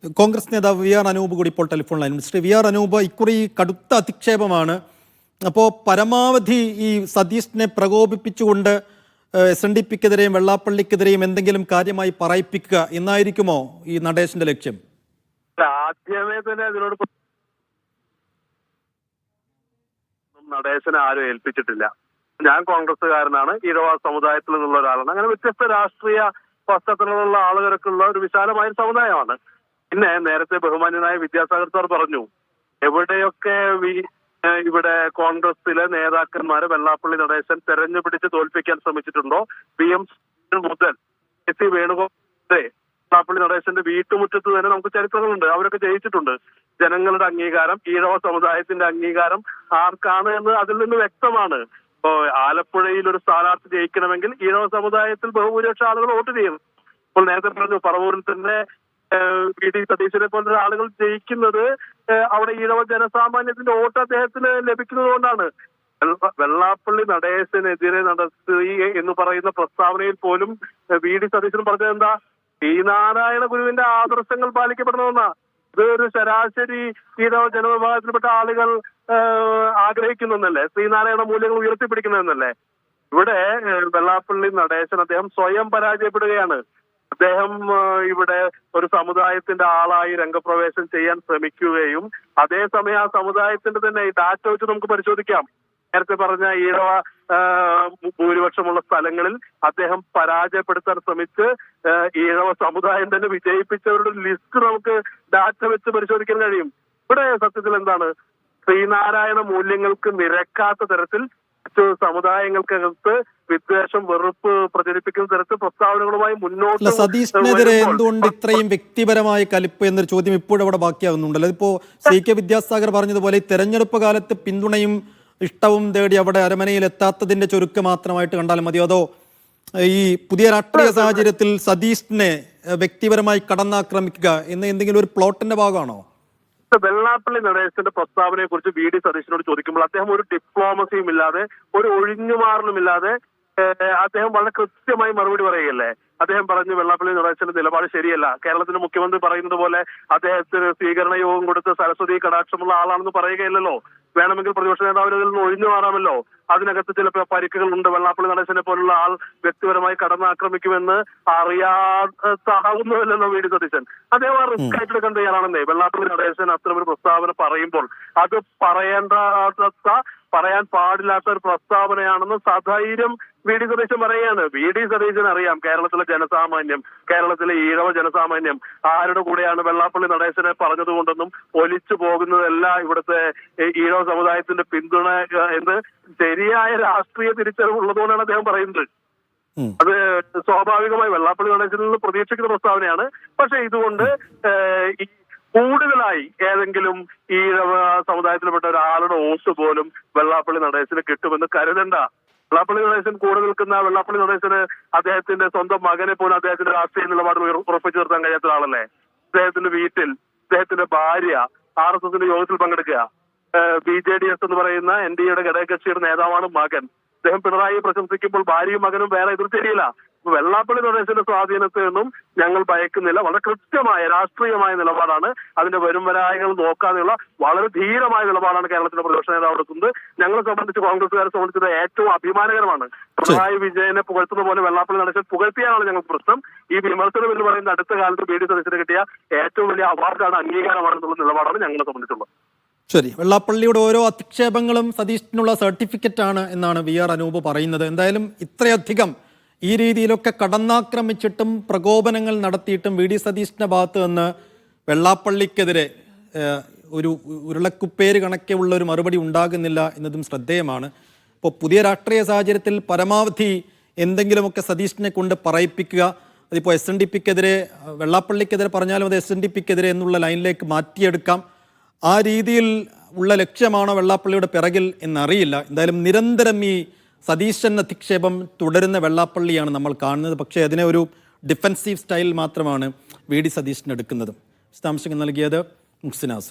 കോൺഗ്രസ് നേതാവ് V R Anoop കൂടി ഇപ്പോൾ ടെലിഫോൺ ലൈനിൽ. ശ്രീ വി ആർ അനൂപ്, ഇക്കുറി കടുത്ത അധിക്ഷേപമാണ്. അപ്പോൾ പരമാവധി ഈ സതീഷിനെ പ്രകോപിപ്പിച്ചുകൊണ്ട് SNDP-ക്കെതിരെയും വെള്ളാപ്പള്ളിക്കെതിരെയും എന്തെങ്കിലും കാര്യമായി പറയിപ്പിക്കുക എന്നായിരിക്കുമോ ഈ നടേശന്റെ ലക്ഷ്യം? ആദ്യമേ തന്നെ അതിനോട് നടേശനെ ആരും ഏൽപ്പിച്ചിട്ടില്ല. ഞാൻ കോൺഗ്രസ്സുകാരനാണ്, ഈഴവ സമുദായത്തിൽ നിന്നുള്ള ഒരാളാണ്. അങ്ങനെ വ്യത്യസ്ത രാഷ്ട്രീയ പശ്ചാത്തലമുള്ള ആളുകൾക്കുള്ള ഒരു വിശാലമായ സമുദായമാണ്. പിന്നെ നേരത്തെ ബഹുമാന്യനായ വിദ്യാസാഗർ സാർ പറഞ്ഞു, എവിടെയൊക്കെ ഇവിടെ കോൺഗ്രസിലെ നേതാക്കന്മാരെ വെള്ളാപ്പള്ളി നടേശൻ തെരഞ്ഞുപിടിച്ച് തോൽപ്പിക്കാൻ ശ്രമിച്ചിട്ടുണ്ടോ, PM മുതൽ SC വേണുഗോപാൽ വെള്ളാപ്പള്ളി നടേശന്റെ വീട്ടുമുറ്റത്ത് തന്നെ നമുക്ക് ചരിത്രങ്ങളുണ്ട്. അവരൊക്കെ ജയിച്ചിട്ടുണ്ട്. ജനങ്ങളുടെ അംഗീകാരം, ഈഴവ സമുദായത്തിന്റെ അംഗീകാരം ആർക്കാണ് എന്ന് അതിൽ നിന്ന് വ്യക്തമാണ്. ഇപ്പോ ആലപ്പുഴയിൽ ഒരു സ്ഥാനാർത്ഥി ജയിക്കണമെങ്കിൽ ഈഴവ സമുദായത്തിൽ ബഹുഭൂരിപക്ഷം ആളുകൾ വോട്ട് ചെയ്യും. ഇപ്പോൾ നേരത്തെ പറഞ്ഞു പറവൂരിൽ തന്നെ VD സതീശനെ പോലുള്ള ആളുകൾ ജയിക്കുന്നത് അവിടെ ഈഴവ ജനസാമാന്യത്തിന്റെ വോട്ട് അദ്ദേഹത്തിന് ലഭിക്കുന്നത് കൊണ്ടാണ്. വെള്ളാപ്പള്ളി നടേശനെതിരെ നടത്തി എന്ന് പറയുന്ന പ്രസ്താവനയിൽ പോലും VD സതീശൻ പറഞ്ഞത് എന്താ? ശ്രീനാരായണ ഗുരുവിന്റെ ആദർശങ്ങൾ പാലിക്കപ്പെടണമെന്നാ. ഇത് ഒരു ശരാശരി ഈഴവ ജനവിഭാഗത്തിൽപ്പെട്ട ആളുകൾ ആഗ്രഹിക്കുന്നല്ലേ, ശ്രീനാരായണ മൂല്യങ്ങൾ ഉയർത്തിപ്പിടിക്കുന്നതെന്നല്ലേ. ഇവിടെ വെള്ളാപ്പള്ളി നടേശൻ അദ്ദേഹം സ്വയം പരാജയപ്പെടുകയാണ്. അദ്ദേഹം ഇവിടെ ഒരു സമുദായത്തിന്റെ ആളായി രംഗപ്രവേശം ചെയ്യാൻ ശ്രമിക്കുകയും അതേസമയം ആ സമുദായത്തിന്റെ തന്നെ ഡാറ്റ വെച്ച് നമുക്ക് പരിശോധിക്കാം. നേരത്തെ പറഞ്ഞ ഈഴവ ഭൂരിപക്ഷമുള്ള സ്ഥലങ്ങളിൽ അദ്ദേഹം പരാജയപ്പെടുത്താൻ ശ്രമിച്ച് ഈഴവ സമുദായം തന്നെ വിജയിപ്പിച്ചവരുടെ ലിസ്റ്റ് നമുക്ക് ഡാറ്റ വെച്ച് പരിശോധിക്കാൻ കഴിയും. ഇവിടെ സത്യത്തിൽ എന്താണ്, ശ്രീനാരായണ മൂല്യങ്ങൾക്ക് നിരക്കാത്ത തരത്തിൽ സമുദായങ്ങൾക്കകത്ത് വിദ്വേഷം, വെറുപ്പ് പ്രചരിപ്പിക്കുന്ന തരത്തിൽ പ്രസ്താവനകളുമായി മുന്നോട്ട്. സതീഷിനെതിരെ എന്തുകൊണ്ട് ഇത്രയും വ്യക്തിപരമായ കലിപ്പ് എന്നൊരു ചോദ്യം ഇപ്പോഴും അവിടെ ബാക്കിയാകുന്നുണ്ടല്ലോ. ഇതിപ്പോ CK വിദ്യാസാഗർ പറഞ്ഞതുപോലെ ഈ തെരഞ്ഞെടുപ്പ് കാലത്ത് പിന്തുണയും ഇഷ്ടവും തേടി അവിടെ അരമനയിൽ എത്താത്തതിന്റെ ചുരുക്കം മാത്രമായിട്ട് കണ്ടാൽ മതിയോ, അതോ ഈ പുതിയ രാഷ്ട്രീയ സാഹചര്യത്തിൽ സതീഷിനെ വ്യക്തിപരമായി കടന്നാക്രമിക്കുക എന്ന എന്തെങ്കിലും ഒരു പ്ലോട്ടിന്റെ ഭാഗമാണോ? വെള്ളാപ്പള്ളി നടേശന്റെ പ്രസ്താവനയെ കുറിച്ച് VD സതീശനോട് ചോദിക്കുമ്പോൾ അദ്ദേഹം ഒരു ഡിപ്ലോമസിയും ഇല്ലാതെ, ഒരു ഒഴിഞ്ഞുമാറലും ഇല്ലാതെ അദ്ദേഹം വളരെ കൃത്യമായി മറുപടി പറയുകയല്ലേ. അദ്ദേഹം പറഞ്ഞു വെള്ളാപ്പള്ളി നടേശന്റെ നിലപാട് ശരിയല്ല. കേരളത്തിന്റെ മുഖ്യമന്ത്രി പറയുന്നത് പോലെ അദ്ദേഹത്തിന് സ്വീകരണ യോഗം കൊടുത്ത് സരസ്വതി കടാക്ഷമുള്ള ആളാണെന്ന് പറയുകയില്ലല്ലോ. വേണമെങ്കിൽ പ്രതിപക്ഷ നേതാവിന് അതിൽ നിന്ന് ഒഴിഞ്ഞു മാറാമല്ലോ. അതിനകത്ത് ചില പരിക്കുകൾ ഉണ്ട്. വെള്ളാപ്പള്ളി നടേശനെ പോലുള്ള ആൾ വ്യക്തിപരമായി കടന്നാക്രമിക്കുമെന്ന് അറിയാത്താവുന്നതല്ലോ VD സതീശൻ. അദ്ദേഹം ആ റിസ്ക് ആയിട്ട് എടുക്കാൻ തയ്യാറാണെന്നേ. വെള്ളാപ്പള്ളി നടേശൻ അത്തരമൊരു പ്രസ്താവന പറയുമ്പോൾ അത് പറയാൻ പാടില്ലാത്ത ഒരു പ്രസ്താവനയാണെന്ന് സധൈര്യം VD സതീശൻ പറയുകയാണ്. VD സതീശൻ അറിയാം കേരളത്തിലെ ജനസാമാന്യം, കേരളത്തിലെ ഈഴവ ജനസാമാന്യം ആരുടെ കൂടെയാണ് വെള്ളാപ്പള്ളി നടേശനെ പറഞ്ഞതുകൊണ്ടൊന്നും ഒലിച്ചു പോകുന്നതല്ല ഇവിടുത്തെ ഈഴവ സമുദായത്തിന്റെ പിന്തുണ എന്ന് ശരിയായ രാഷ്ട്രീയ തിരിച്ചറിവുള്ളതുകൊണ്ടാണ് അദ്ദേഹം പറയുന്നത്. അത് സ്വാഭാവികമായി വെള്ളാപ്പള്ളി നടേശനിൽ നിന്ന് പ്രതീക്ഷിക്കുന്ന പ്രസ്താവനയാണ്. പക്ഷെ ഇതുകൊണ്ട് കൂടുതലായി ഏതെങ്കിലും ഈഴവ സമുദായത്തിൽപ്പെട്ട ഒരാളുടെ വോട്ട് പോലും വെള്ളാപ്പള്ളി നടേശന് കിട്ടുമെന്ന് കരുതണ്ട. വെള്ളാപ്പള്ളി നടേശൻ കൂടെ നിൽക്കുന്ന വെള്ളാപ്പള്ളി നടേശന് അദ്ദേഹത്തിന്റെ സ്വന്തം മകനെ പോലും അദ്ദേഹത്തിന്റെ രാഷ്ട്രീയ നിലപാട് ഉറപ്പിച്ചു നിർത്താൻ കഴിയാത്ത ആളല്ലേ. അദ്ദേഹത്തിന്റെ വീട്ടിൽ അദ്ദേഹത്തിന്റെ ഭാര്യ RSSന്റെ യോഗത്തിൽ പങ്കെടുക്കുക. BJDS എന്ന് പറയുന്ന NDAയുടെ ഘടകകക്ഷിയുടെ നേതാവാണ് മകൻ. അദ്ദേഹം പിണറായിയെ പ്രശംസിക്കുമ്പോൾ ഭാര്യയും മകനും വേറെ എതിർ ശരിയില്ല. വെള്ളാപ്പള്ളി നടേശന്റെ സ്വാധീനത്തിൽ നിന്നും ഞങ്ങൾ ഭയക്കുന്നില്ല. വളരെ കൃത്യമായ രാഷ്ട്രീയമായ നിലപാടാണ്. അതിന്റെ വരുംവരായകൾ നോക്കാതെയുള്ള വളരെ ധീരമായ നിലപാടാണ് കേരളത്തിലെ പ്രതിപക്ഷ നേതാവ് എടുക്കുന്നത്. ഞങ്ങളെ സംബന്ധിച്ച്, കോൺഗ്രസുകാരെ സംബന്ധിച്ചത് ഏറ്റവും അഭിമാനകരമാണ്. പിണറായി വിജയനെ പുകഴ്ത്തുന്ന പോലെ വെള്ളാപ്പള്ളി നടേശൻ പുകഴ്ത്തിയാണ് ഞങ്ങൾക്ക് പ്രശ്നം. ഈ വിമർശനം എന്ന് പറയുന്ന അടുത്ത കാലത്ത് VD സതീശന് കിട്ടിയ ഏറ്റവും വലിയ അവാർഡാണ്, അംഗീകാരമാണെന്നുള്ള നിലപാടാണ് ഞങ്ങളെ സംബന്ധിച്ചുള്ളത്. ശരി, വെള്ളാപ്പള്ളിയുടെ ഓരോ അധിക്ഷേപങ്ങളും സതീഷിനുള്ള സർട്ടിഫിക്കറ്റ് ആണ് എന്നാണ് വി ആർ അനൂപ് പറയുന്നത്. എന്തായാലും ഇത്രയധികം ഈ രീതിയിലൊക്കെ കടന്നാക്രമിച്ചിട്ടും പ്രകോപനങ്ങൾ നടത്തിയിട്ടും VD സതീഷിന്റെ ഭാഗത്ത് നിന്ന് വെള്ളാപ്പള്ളിക്കെതിരെ ഒരു ഉരുളക്കുപ്പേര് കണക്കെ ഉള്ള ഒരു മറുപടി ഉണ്ടാകുന്നില്ല എന്നതും ശ്രദ്ധേയമാണ്. ഇപ്പോൾ പുതിയ രാഷ്ട്രീയ സാഹചര്യത്തിൽ പരമാവധി എന്തെങ്കിലുമൊക്കെ സതീഷിനെ കൊണ്ട് പറയിപ്പിക്കുക, അതിപ്പോൾ SNDP-ക്കെതിരെ, വെള്ളാപ്പള്ളിക്കെതിരെ പറഞ്ഞാലും അത് SNDP-ക്കെതിരെ എന്നുള്ള ലൈനിലേക്ക് മാറ്റിയെടുക്കാം. ആ രീതിയിൽ ഉള്ള ലക്ഷ്യമാണോ വെള്ളാപ്പള്ളിയുടെ പിറകിൽ എന്നറിയില്ല. എന്തായാലും നിരന്തരം ഈ സതീശൻ അധിക്ഷേപം തുടരുന്ന വെള്ളാപ്പള്ളിയാണ് നമ്മൾ കാണുന്നത്. പക്ഷേ അതിനെ ഒരു ഡിഫെൻസീവ് സ്റ്റൈൽ മാത്രമാണ് VD സതീശൻ എടുക്കുന്നത്. വിശദാംശങ്ങൾ നൽകിയത് മുഹ്സിനാസ്.